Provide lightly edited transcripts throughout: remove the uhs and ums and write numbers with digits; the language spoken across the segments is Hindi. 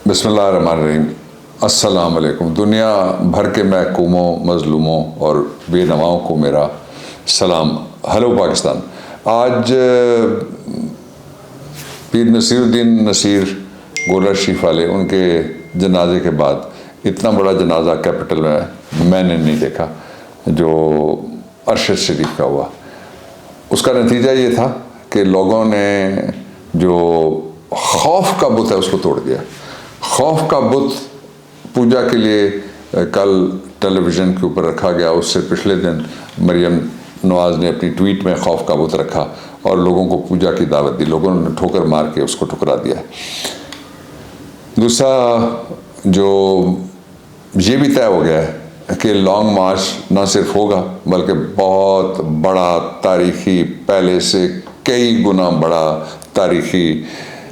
बिस्मिल्लाहिर्रहमानिर्रहीम। अस्सलाम वालेकुम। दुनिया भर के महकूमों, मज़लूमों और बेनवाओं को मेरा सलाम। हेलो पाकिस्तान। आज पीर नसीरुद्दीन नसीर गोला शरीफ वाले उनके जनाजे के बाद इतना बड़ा जनाजा कैपिटल में मैंने नहीं देखा जो अरशद शरीफ का हुआ। उसका नतीजा ये था कि लोगों ने जो खौफ का बुत है उसको तोड़ दिया। खौफ का बुत पूजा के लिए कल टेलीविज़न के ऊपर रखा गया। उससे पिछले दिन मरियम नवाज़ ने अपनी ट्वीट में खौफ का बुत रखा और लोगों को पूजा की दावत दी। लोगों ने ठोकर मार के उसको ठुकरा दिया। दूसरा जो ये भी तय हो गया है कि लॉन्ग मार्च ना सिर्फ होगा बल्कि बहुत बड़ा तारीखी, पहले से कई गुना बड़ा तारीखी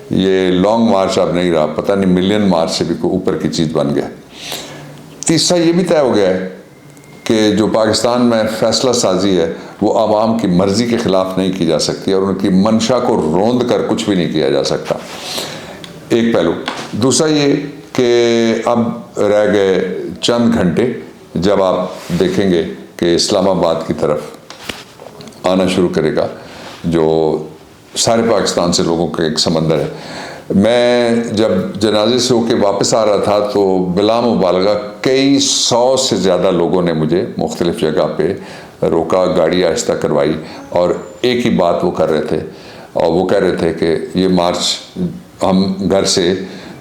ये लॉन्ग मार्च अब नहीं रहा, पता नहीं मिलियन मार्च से भी ऊपर की चीज़ बन गया। तीसरा ये भी तय हो गया है कि जो पाकिस्तान में फैसला साजी है वो आवाम की मर्ज़ी के ख़िलाफ़ नहीं की जा सकती और उनकी मंशा को रोंद कर कुछ भी नहीं किया जा सकता। एक पहलू। दूसरा ये कि अब रह गए चंद घंटे जब आप देखेंगे कि इस्लामाबाद की तरफ आना शुरू करेगा जो सारे पाकिस्तान से लोगों का एक समंदर है। मैं जब जनाजे से होकर वापस आ रहा था तो बिला मुबालगा कई सौ से ज़्यादा लोगों ने मुझे मुख्तलिफ़ जगह पे रोका, गाड़ी आहिस्ता करवाई और एक ही बात वो कर रहे थे और वो कह रहे थे कि ये मार्च हम घर से,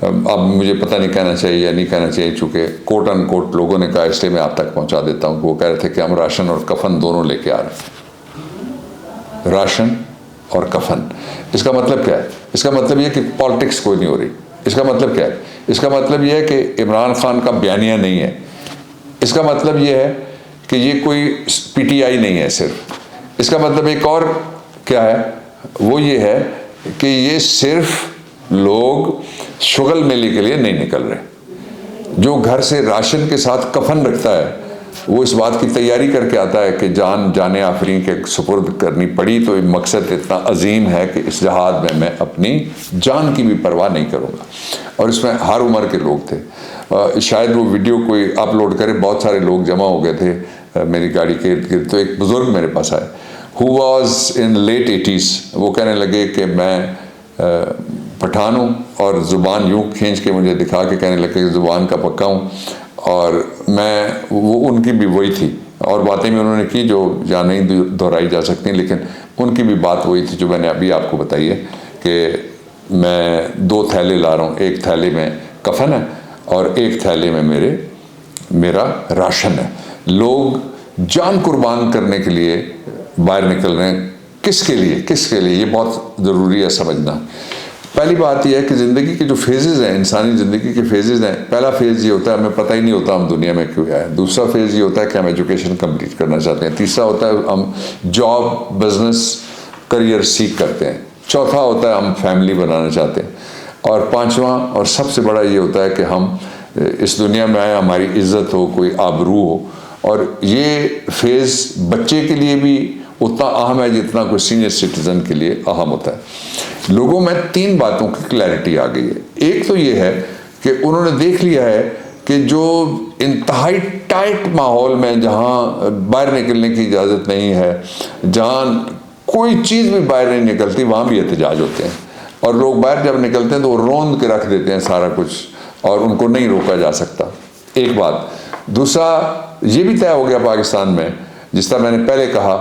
अब मुझे पता नहीं कहना चाहिए या नहीं कहना चाहिए, चूँकि कोट अन कोट लोगों ने कहा इसलिए मैं आप तक पहुँचा देता हूँ। वो कह रहे थे कि हम राशन और कफन दोनों लेके आ रहे हैं। राशन और कफन, इसका मतलब क्या है? इसका मतलब यह कि पॉलिटिक्स कोई नहीं हो रही। इसका मतलब क्या है? इसका मतलब यह है कि इमरान खान का बयानिया नहीं है। इसका मतलब यह है कि ये कोई पीटीआई नहीं है सिर्फ। इसका मतलब एक और क्या है, वो ये है कि ये सिर्फ लोग शुगल मेले के लिए नहीं निकल रहे। जो घर से राशन के साथ कफन रखता है वो इस बात की तैयारी करके आता है कि जाने आफरीन के सुपुर्द करनी पड़ी तो मकसद इतना अजीम है कि इस जहाद में मैं अपनी जान की भी परवाह नहीं करूँगा। और इसमें हर उम्र के लोग थे। शायद वो वीडियो कोई अपलोड करे, बहुत सारे लोग जमा हो गए थे मेरी गाड़ी के इर्द गिर्द। तो एक बुज़ुर्ग मेरे पास आए who was in late 80s। वो कहने लगे कि मैं पठान हूँ और ज़ुबान यूँ खींच के मुझे दिखा के कहने लगे कि ज़ुबान का पक्का हूँ। और मैं वो उनकी भी वही थी और बातें भी उन्होंने की जो जहाँ नहीं दोहराई जा सकती, लेकिन उनकी भी बात वही थी जो मैंने अभी आपको बताई है कि मैं 2 थैले ला रहा हूँ। एक थैले में कफन है और एक थैले में मेरा राशन है। लोग जान कुर्बान करने के लिए बाहर निकल रहे हैं। किसके लिए? किसके लिए? ये बहुत ज़रूरी है समझना। पहली बात यह है कि ज़िंदगी के जो फेजेज़ हैं, इंसानी ज़िंदगी के फेजेज़ हैं, पहला फेज़ ये होता है हमें पता ही नहीं होता हम दुनिया में क्यों आए। दूसरा फेज़ ये होता है कि हम एजुकेशन कंप्लीट करना चाहते हैं। तीसरा होता है हम जॉब, बिज़नेस, करियर सीख करते हैं। चौथा होता है हम फैमिली बनाना चाहते हैं। और पाँचवा और सबसे बड़ा ये होता है कि हम इस दुनिया में आए, हमारी इज़्ज़त हो, कोई आबरू हो। और ये फेज़ बच्चे के लिए भी उतना अहम है जितना कोई सीनियर सिटीज़न के लिए अहम होता है। लोगों में 3 बातों की क्लैरिटी आ गई है। एक तो ये है कि उन्होंने देख लिया है कि जो इंतहाई टाइट माहौल में जहाँ बाहर निकलने की इजाज़त नहीं है, जहाँ कोई चीज़ भी बाहर नहीं निकलती, वहाँ भी एहतजाज होते हैं और लोग बाहर जब निकलते हैं तो वो रोंद के रख देते हैं सारा कुछ और उनको नहीं रोका जा सकता। एक बात। दूसरा ये भी तय हो गया पाकिस्तान में, जिस तरह मैंने पहले कहा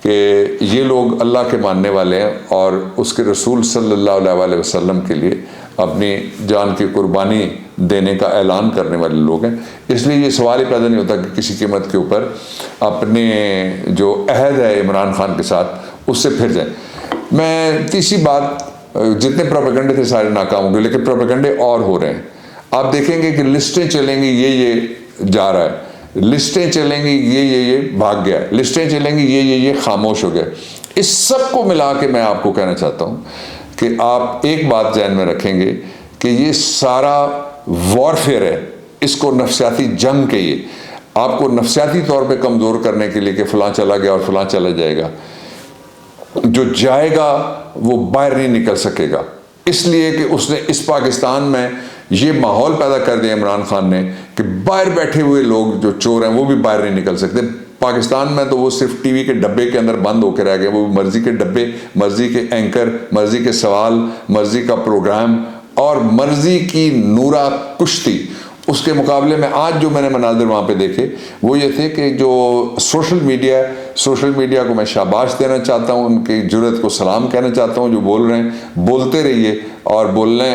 कि ये लोग अल्लाह के मानने वाले हैं और उसके रसूल सल्लल्लाहु अलैहि वसल्लम के लिए अपनी जान की कुर्बानी देने का ऐलान करने वाले लोग हैं। इसलिए ये सवाल ही पैदा नहीं होता कि किसी कीमत के ऊपर अपने जो अहद है इमरान खान के साथ उससे फिर जाए। मैं तीसरी बात, जितने प्रोपेगेंडे थे सारे नाकाम हो गए, लेकिन प्रोपेगेंडे और हो रहे हैं। आप देखेंगे कि लिस्टें चलेंगी, ये जा रहा है, लिस्टें चलेंगी, ये भाग गया, लिस्टें चलेंगी, ये खामोश हो गया। इस सब को मिला के मैं आपको कहना चाहता हूँ कि आप एक बात ध्यान में रखेंगे कि ये सारा वॉरफेयर है, इसको नफ्सियाती जंग कहिए। आपको नफ्सियाती तौर पे कमज़ोर करने के लिए कि फ़लाँ चला गया और फ़लाँ चला जाएगा, जो जाएगा वो बाहर नहीं निकल सकेगा। इसलिए कि उसने इस पाकिस्तान में ये माहौल पैदा कर दिया इमरान खान ने कि बाहर बैठे हुए लोग जो चोर हैं वो भी बाहर नहीं निकल सकते। पाकिस्तान में तो वो सिर्फ टीवी के डब्बे के अंदर बंद होकर रह गए, वो मर्जी के डब्बे, मर्जी के एंकर, मर्जी के सवाल, मर्जी का प्रोग्राम और मर्जी की नूरा कुश्ती। उसके मुकाबले में आज जो मैंने मनाजिर वहाँ पे देखे वो ये थे कि जो सोशल मीडिया को मैं शाबाश देना चाहता हूँ, उनकी जुर्रत को सलाम कहना चाहता हूँ। जो बोल रहे हैं बोलते रहिए और बोलने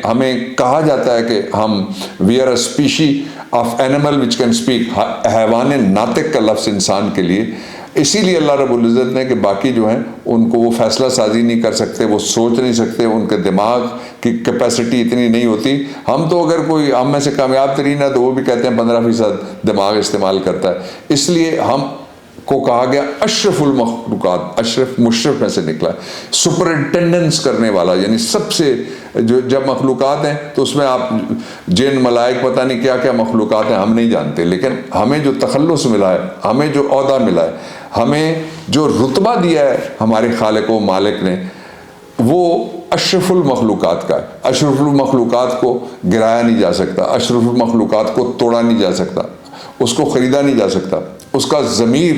हमें कहा जाता है कि हम we are a species of animal which can speak, हैवान नातिक का लफ्ज़ इंसान के लिए। इसीलिए अल्लाह रब्बुल इज़्ज़त ने कि बाकी जो हैं उनको वो फैसला साजी नहीं कर सकते, वो सोच नहीं सकते, उनके दिमाग की कैपेसिटी इतनी नहीं होती। हम तो अगर कोई हम में से कामयाब तरीन है तो वो भी कहते हैं 15% दिमाग इस्तेमाल करता है। इसलिए हम को कहा गया अशरफुल मखलूकात, अशरफ मुशरफ में से निकला, सुपरिटेंडेंस करने वाला, यानी सबसे जो जब मखलूकात हैं तो उसमें आप जिन मलाइक पता नहीं क्या क्या मखलूकात हैं हम नहीं जानते, लेकिन हमें जो तखल्लुस मिला है, हमें जो ओहदा मिला है, हमें जो रुतबा दिया है हमारे खालिक व मालिक ने, वो अशरफुल मखलूकात का है। अशरफुल मखलूकात को गिराया नहीं जा सकता, अशरफुल मखलूकात को तोड़ा नहीं जा सकता, उसको ख़रीदा नहीं जा सकता, उसका ज़मीर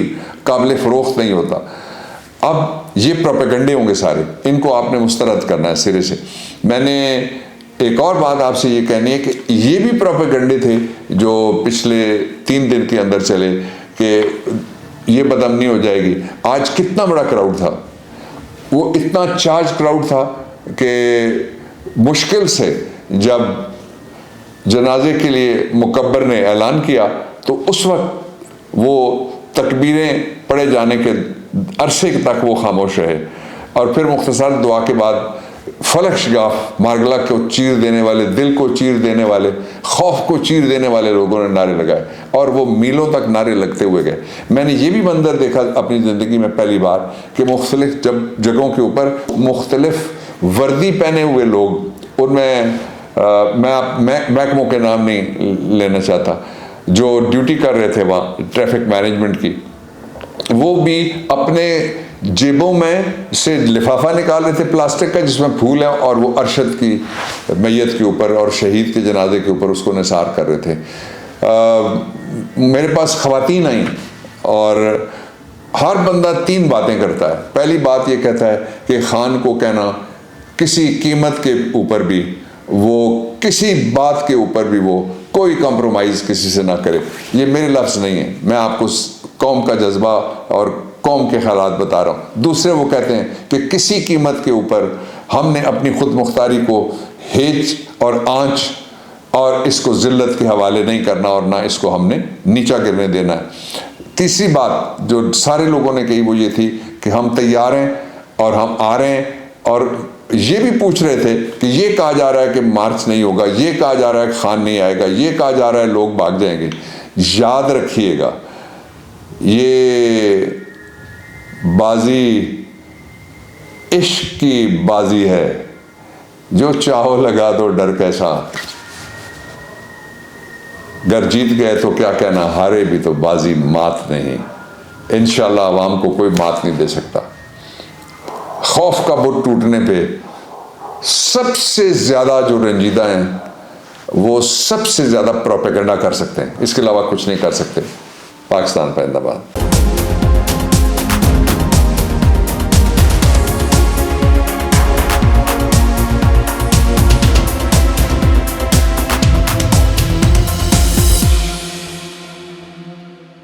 काबिल फ़रोख्त नहीं होता। अब ये प्रोपेगंडे होंगे सारे, इनको आपने मुस्तरद करना है सिरे से। मैंने एक और बात आपसे ये कहनी है कि ये भी प्रोपेगंडे थे जो पिछले 3 दिन के अंदर चले कि ये बदअमनी हो जाएगी। आज कितना बड़ा क्राउड था, वो इतना चार्ज क्राउड था कि मुश्किल से जब जनाजे के लिए मुकब्बर ने ऐलान किया तो उस वक्त वो तकबीरें पढ़े जाने के अरसे तक वो खामोश रहे और फिर मुख्तसर दुआ के बाद फलक शगाफ मारगला को चीर देने वाले, दिल को चीर देने वाले, खौफ को चीर देने वाले लोगों ने नारे लगाए और वो मीलों तक नारे लगते हुए गए। मैंने ये भी मंजर देखा अपनी ज़िंदगी में पहली बार कि मुख्तलिफ जगहों के ऊपर मुख्तलिफ वर्दी पहने हुए लोग, उनमें मैं महकमों के नाम नहीं लेना चाहता, जो ड्यूटी कर रहे थे वहाँ ट्रैफिक मैनेजमेंट की, वो भी अपने जेबों में से लिफाफा निकाल रहे थे प्लास्टिक का जिसमें फूल है और वो अरशद की मैयत के ऊपर और शहीद के जनाजे के ऊपर उसको निसार कर रहे थे। मेरे पास ख़वातीन आई और हर बंदा 3 बातें करता है। पहली बात ये कहता है कि खान को कहना किसी कीमत के ऊपर भी, वो किसी बात के ऊपर भी वो कोई कंप्रोमाइज़ किसी से ना करे। ये मेरे लफ्ज़ नहीं है, मैं आपको कौम का जज्बा और कौम के हालात बता रहा हूँ। दूसरे वो कहते हैं कि किसी कीमत के ऊपर हमने अपनी खुद मुख्तारी को हेच और आँच और इसको ज़िल्लत के हवाले नहीं करना और ना इसको हमने नीचा गिरने देना है। तीसरी बात जो सारे लोगों ने कही वो ये थी कि हम तैयार हैं और हम आ रहे हैं, और ये भी पूछ रहे थे कि ये कहा जा रहा है कि मार्च नहीं होगा, ये कहा जा रहा है कि खान नहीं आएगा, ये कहा जा रहा है लोग भाग जाएंगे। याद रखिएगा ये बाजी इश्क की बाजी है, जो चाहो लगा दो डर कैसा, अगर जीत गए तो क्या कहना, हारे भी तो बाजी मात नहीं। इंशाल्लाह अवाम को कोई मात नहीं दे सकता। खौफ का बुत टूटने पे सबसे ज़्यादा जो रंजीदा हैं वो सबसे ज़्यादा प्रोपेगेंडा कर सकते हैं, इसके अलावा कुछ नहीं कर सकते। पाकिस्तान जिंदाबाद।